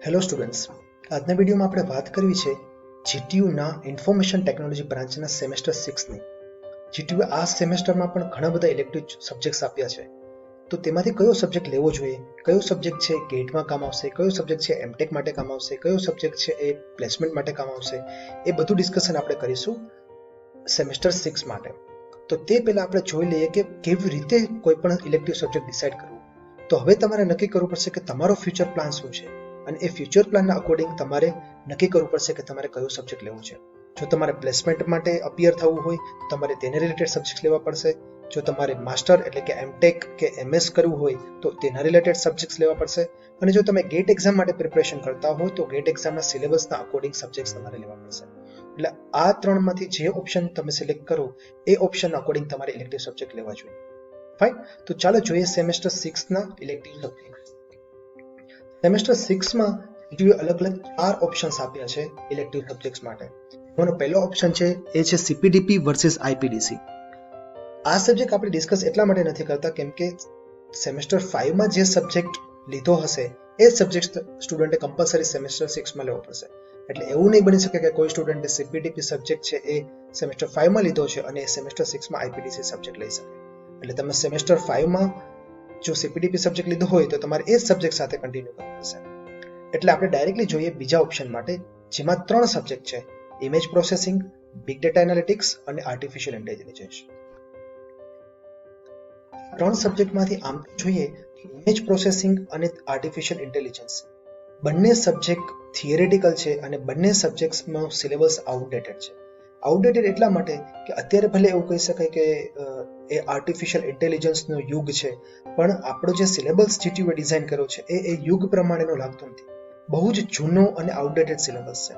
Hello students, આજના વિડીયોમાં આપણે વાત કરવી છે જીટીયુના ઇન્ફોર્મેશન ટેકનોલોજી બ્રાન્ચના સેમેસ્ટર 6ની. જીટીયુ આ સેમેસ્ટરમાં પણ ઘણા બધા ઇલેક્ટિવ સબ્જેક્ટ્સ આપ્યા છે, તો તેમાંથી કયો સબ્જેક્ટ લેવો જોઈએ, કયો સબ્જેક્ટ છે ગેટમાં કામ આવશે, કયો સબ્જેક્ટ છે એમટેક માટે કામ આવશે, કયો સબ્જેક્ટ છે એ પ્લેસમેન્ટ માટે કામ આવશે, એ બધું ડિસ્કશન આપણે કરીશું સેમેસ્ટર 6 માટે. તો તે પહેલા આપણે જોઈ લઈએ કે કેવી રીતે કોઈ પણ ઇલેક્ટિવ સબ્જેક્ટ ડિસાઇડ કરવું. તો હવે તમારે નક્કી કરવું પડશે કે તમારો ફ્યુચર પ્લાન શું છે, અને એ ફ્યુચર પ્લાનના અકોર્ડિંગ તમારે નક્કી કરવું પડશે કે તમારે કયો સબ્જેક્ટ લેવો છે. જો તમારે પ્લેસમેન્ટ માટે અપિયર થવું હોય તો તમારે તેને રિલેટેડ સબ્જેક્ટ લેવા પડશે. જો તમારે માસ્ટર એટલે કે એમટેક કે એમએસ કરવું હોય તો તેના રિલેટેડ સબ્જેક્ટ્સ લેવા પડશે. અને જો તમે ગેટ એક્ઝામ માટે પ્રિપરેશન કરતા હો તો ગેટ એક્ઝામના સિલેબસના અકોર્ડિંગ સબ્જેક્ટ્સ તમારે લેવા પડશે. એટલે આ ત્રણમાંથી જે ઓપ્શન તમે સિલેક્ટ કરો એ ઓપ્શન અકોર્ડિંગ તમારે ઇલેક્ટિવ સબ્જેક્ટ લેવા જોઈએ. ફાઇન, તો ચાલો જોઈએ સેમેસ્ટર 6ના ઇલેક્ટિવ સબ્જેક્ટ. સેમેસ્ટર 6માં અલગ અલગ 4 ઓપ્શન્સ આપ્યા છે ઇલેક્ટિવ સબ્જેક્ટ્સ માટે. એનો પહેલો ઓપ્શન છે એ છે સીપીડીપી વર્સિસ આઈપીડીસી. આ સબ્જેક્ટ આપણે ડિસ્કસ એટલા માટે નથી કરતા કેમ કે સેમેસ્ટર 5માં જે સબ્જેક્ટ લીધો હશે એ સબ્જેક્ટ સ્ટુડન્ટે કમ્પલસરી સેમેસ્ટર 6માં લેવો પડશે. એટલે એવું નહીં બની શકે કે કોઈ સ્ટુડન્ટે સીપીડીપી સબ્જેક્ટ છે એ સેમેસ્ટર 5માં લીધો છે અને સેમેસ્ટર 6માં આઈપીડીસી સબ્જેક્ટ લઈ શકે. એટલે તમે સેમેસ્ટર 5માં જો સીપીડીપી સબ્જેક્ટ લીધો હોય તો તમારે એ સબ્જેક્ટ સાથે કન્ટિન્યુ કરવું પડશે. એટલે આપણે ડાયરેક્ટલી જોઈએ બીજા ઓપ્શન માટે, જેમાં 3 સબ્જેક્ટ છે: image processing, big data analytics અને આર્ટિફિશિયલ ઇન્ટેલિજન્સ. 3 સબ્જેક્ટમાંથી આમ જોઈએ ઇમેજ પ્રોસેસિંગ અને આર્ટિફિશિયલ ઇન્ટેલિજન્સ બંને સબ્જેક્ટ થિયરેટિકલ છે અને બંને સબ્જેક્ટ્સનો સિલેબસ આઉટડેટેડ છે. આઉટડેટેડ એટલા માટે કે અત્યારે ભલે એવું કહી શકાય કે એ આર્ટિફિશિયલ ઇન્ટેલિજન્સનો યુગ છે, પણ આપણો જે સિલેબસ જીટીયુએ ડિઝાઇન કર્યો છે એ યુગ પ્રમાણેનો લાગતો નથી. બહુ જ જૂનો અને આઉટડેટેડ સિલેબસ છે.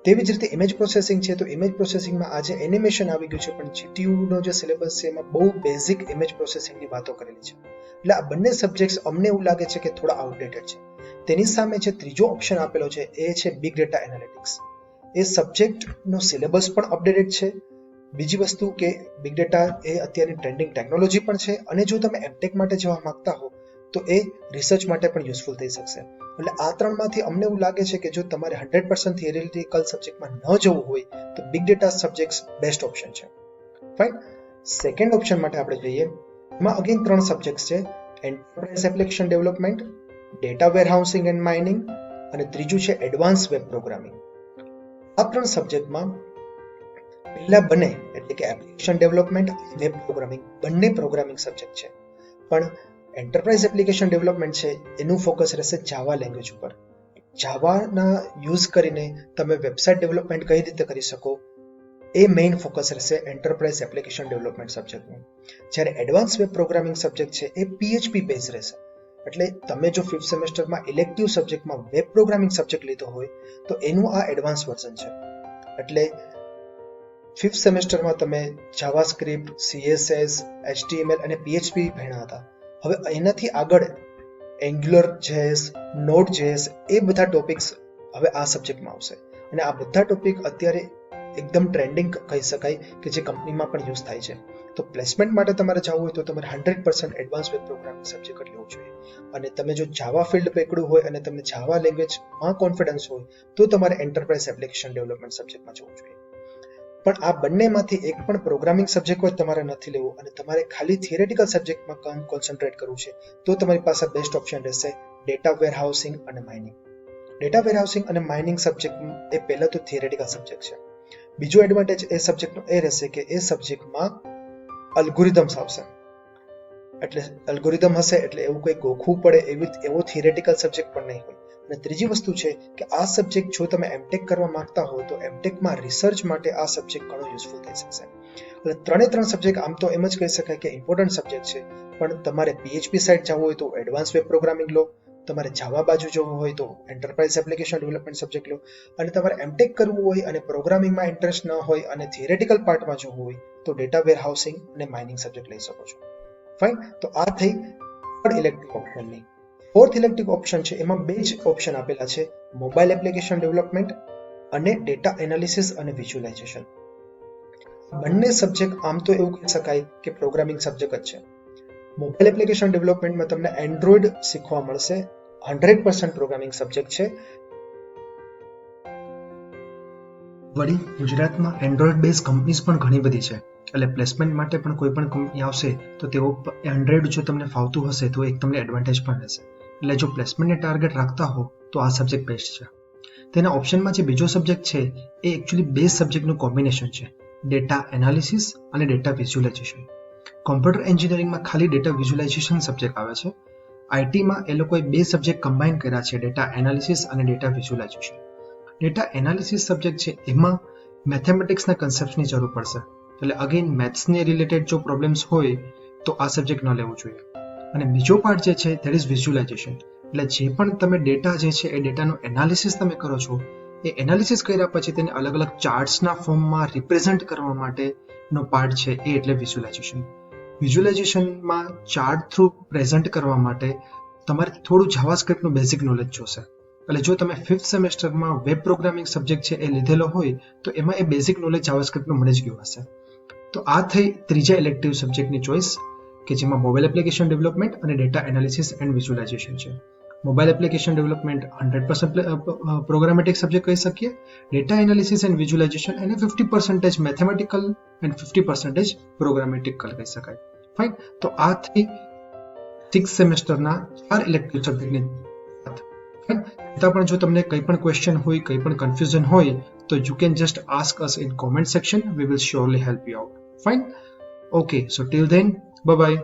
તેવી જ રીતે ઇમેજ પ્રોસેસિંગ છે, તો ઇમેજ પ્રોસેસિંગમાં આજે એનિમેશન આવી ગયું છે, પણ જીટીયુનો જે સિલેબસ છે એમાં બહુ બેઝિક ઇમેજ પ્રોસેસિંગની વાતો કરેલી છે. એટલે આ બંને સબ્જેક્ટ્સ અમને એવું લાગે છે કે થોડા આઉટડેટેડ છે. તેની સામે જે ત્રીજો ઓપ્શન આપેલો છે એ છે બિગ ડેટા એનાલિટિક્સ. એ સબ્જેક્ટનો સિલેબસ પણ અપડેટેડ છે. બીજી વસ્તુ કે બિગ ડેટા એ અત્યારની ટ્રેન્ડિંગ ટેકનોલોજી પણ છે, અને જો તમે એમટેક માટે જવા માંગતા હો તો એ રિસર્ચ માટે પણ યુઝફુલ થઈ શકશે. એટલે આ ત્રણમાંથી અમને એવું લાગે છે કે જો તમારે 100% થિયરિટિકલ સબ્જેક્ટમાં ન જવું હોય તો big data subjects best option છે. ફાઇન, સેકન્ડ ઓપ્શન માટે આપણે જોઈએ, એમાં અગેન 3 સબ્જેક્ટ્સ છે: enterprise application development, data warehousing and mining, અને ત્રીજું છે એડવાન્સ વેબ પ્રોગ્રામિંગ. આ 3 સબ્જેક્ટમાં પહેલા બંને એટલે કે એપ્લિકેશન ડેવલપમેન્ટ અને વેબ પ્રોગ્રામિંગ બંને પ્રોગ્રામિંગ સબ્જેક્ટ છે, પણ એન્ટરપ્રાઇઝ એપ્લિકેશન ડેવલપમેન્ટ છે એનું ફોકસ રહેશે જાવા લેંગ્વેજ ઉપર. જાવાના યુઝ કરીને તમે વેબસાઇટ ડેવલપમેન્ટ કઈ રીતે કરી શકો એ મેઇન ફોકસ રહેશે એન્ટરપ્રાઇઝ એપ્લિકેશન ડેવલપમેન્ટ સબ્જેક્ટનું. જ્યારે એડવાન્સ વેબ પ્રોગ્રામિંગ સબ્જેક્ટ છે એ પીએચપી બેઝ રહેશે. એટલે તમે જો 5th સેમેસ્ટરમાં ઇલેક્ટિવ સબ્જેક્ટમાં વેબ પ્રોગ્રામિંગ સબ્જેક્ટ લીધો હોય તો એનું આ એડવાન્સ વર્ઝન છે. એટલે 5th સેમેસ્ટરમાં તમે જાવાસ્ક્રિપ્ટ, સીએસએસ, એચટીએમએલ અને પીએચપી ભણ્યા હતા. હવે એનાથી આગળ એન્ગ્યુલર જેએસ, નોડ જેએસ એ બધા ટોપિક્સ હવે આ સબ્જેક્ટમાં આવશે. અને આ બધા ટોપિક અત્યારે એકદમ ટ્રેન્ડિંગ કહી શકાય કે જે કંપનીમાં પણ યુઝ થાય છે. તો પ્લેસમેન્ટ માટે તમારે જવું હોય તો તમારે 100% એડવાન્સ વેબ પ્રોગ્રામિંગ સબ્જેક્ટ લેવું જોઈએ. અને તમે જો જાવા ફિલ્ડ પકડ્યું હોય અને તમને જાવા લેંગ્વેજમાં કોન્ફિડન્સ હોય તો તમારે એન્ટરપ્રાઇઝ એપ્લિકેશન ડેવલપમેન્ટ સબ્જેક્ટમાં જવું જોઈએ. પણ આ બંનેમાંથી એક પણ પ્રોગ્રામિંગ સબ્જેક્ટ હોય તમારે નથી લેવું અને તમારે ખાલી થિયરેટિકલ સબ્જેક્ટમાં કોન્સન્ટ્રેટ કરવું છે તો તમારી પાસે બેસ્ટ ઓપ્શન રહેશે ડેટા વેરહાઉસિંગ અને માઇનિંગ. ડેટા વેરહાઉસિંગ અને માઇનિંગ સબ્જેક્ટ એ પહેલા તો થિયરેટિકલ સબ્જેક્ટ છે. બીજો એડવાન્ટેજ એ સબ્જેક્ટનો એ રહેશે કે એ સબ્જેક્ટમાં અલ્ગોરિધમ્સ આવશે. એટલે અલ્ગોરિધમ હશે એટલે એવું કંઈ ગોખવું પડે એવો થિયરેટિકલ સબ્જેક્ટ પણ નહીં હોય. અને ત્રીજી વસ્તુ છે કે આ સબ્જેક્ટ જો તમે એમટેક કરવા માંગતા હો તો એમટેકમાં રિસર્ચ માટે આ સબ્જેક્ટ ઘણો યુઝફુલ થઈ શકશે. એટલે 3 સબ્જેક્ટ આમ તો એમ જ કહી શકાય કે ઇમ્પોર્ટન્ટ સબ્જેક્ટ છે, પણ તમારે પીએચપી સાઇડ જવું હોય તો એડવાન્સ વેબ પ્રોગ્રામિંગ લો, તમારે જાવા બાજુ જવું હોય તો એન્ટરપ્રાઇઝ એપ્લિકેશન ડેવલપમેન્ટ સબ્જેક્ટ લો, અને તમારે એમટેક કરવું હોય અને પ્રોગ્રામિંગમાં ઇન્ટરેસ્ટ ન હોય અને થિયરેટિકલ પાર્ટમાં જવું હોય તો ડેટા વેરહાઉસિંગ અને માઇનિંગ સબ્જેક્ટ લઈ શકો છો. ફાઇન, તો આ થઈ થર્ડ ઇલેક્ટિવ ઓપ્શનની. ફોર્થ ઇલેક્ટિવ ઓપ્શન છે એમાં 2 જ ઓપ્શન આપેલા છે: મોબાઈલ એપ્લિકેશન ડેવલપમેન્ટ અને ડેટા એનાલિસિસ અને વિઝ્યુલાઇઝેશન. બંને સબ્જેક્ટ આમ તો એવું કહી શકાય કે પ્રોગ્રામિંગ સબ્જેક્ટ જ છે. મોબાઈલ એપ્લિકેશન ડેવલપમેન્ટમાં તમને એન્ડ્રોઇડ શીખવા મળશે 100% પ્રોગ્રામિંગ સબ્જેક્ટ છે. વળી ગુજરાતમાં એન્ડ્રોઈડ બેઝ કંપનીઝ પણ ઘણી બધી છે, એટલે પ્લેસમેન્ટ માટે પણ કોઈ પણ કંપની આવશે તો તેઓ એન્ડ્રોઈડ જો તમને ફાવતું હશે તો એક તમને એડવાન્ટેજ પણ રહેશે. એટલે જો પ્લેસમેન્ટને ટાર્ગેટ રાખતા હો તો આ સબ્જેક્ટ બેસ્ટ છે. તેના ઓપ્શનમાં જે બીજો સબ્જેક્ટ છે એ એકચ્યુઅલી બે સબ્જેક્ટનું કોમ્બિનેશન છે, ડેટા એનાલિસિસ અને ડેટા વિઝ્યુલાઇઝેશન. કોમ્પ્યુટર એન્જિનિયરિંગમાં ખાલી ડેટા વિઝ્યુલાઇઝેશન સબ્જેક્ટ આવે છે. આઈટીમાં એ લોકોએ બે સબ્જેક્ટ કમ્બાઈન કર્યા છે, ડેટા એનાલિસિસ અને data visualisation. Data analysis subject છે એમાં મેથેમેટિક્સના કન્સેપ્ટ્સની જરૂર પડશે, એટલે અગેન મેથ્સને રિલેટેડ જો પ્રોબ્લેમ્સ હોય તો આ સબ્જેક્ટ ન લેવો જોઈએ. અને બીજો પાર્ટ જે છે ધેટ ઇઝ વિઝ્યુલાઇઝેશન, એટલે જે પણ તમે ડેટા જે છે એ ડેટાનું એનાલિસિસ તમે કરો છો, એ એનાલિસિસ કર્યા પછી તેને અલગ અલગ ચાર્ટ્સના ફોર્મમાં રિપ્રેઝન્ટ કરવા માટેનો પાર્ટ છે એ એટલે વિઝ્યુલાઇઝેશન. વિઝ્યુલાઇઝેશનમાં ચાર્ટ થ્રુ પ્રેઝન્ટ કરવા માટે તમારે થોડું જાવાસ્ક્રિપ્ટનું બેઝિક નોલેજ જોશે. એટલે જો તમે 5th સેમેસ્ટરમાં વેબ પ્રોગ્રામિંગ સબ્જેક્ટ છે એ લીધેલો હોય તો એમાં એ બેઝિક નોલેજ જાવાસ્ક્રિપ્ટનું મળી જ ગયું હશે. તો આ થઈ ત્રીજા ઇલેક્ટિવ સબ્જેક્ટની ચોઇસ, કે જેમાં મોબાઈલ એપ્લિકેશન ડેવલપમેન્ટ અને ડેટા એનાલિસિસ એન્ડ વિઝ્યુલાઇઝેશન છે. Mobile application development 100% programmatic subject કહી શકીએ. ડેટા એનાલિસિસ એન્ડ વિઝ્યુલાઇઝેશન એને 50% મેથેમેટિકલ એન્ડ 50% પ્રોગ્રામેટિકલ કહી શકાય. ફાઇન. તો આ થઈ 6th સેમેસ્ટરના 4 ઇલેક્ટિવ સબ્જેક્ટની વાત. ફાઇન. છતાં પણ જો તમને કંઈ પણ ક્વેશ્ચન હોય, કંઈ પણ કન્ફ્યુઝન હોય તો you can just ask us in comment section. We will surely help you out. Fine. Okay, so till then, bye bye.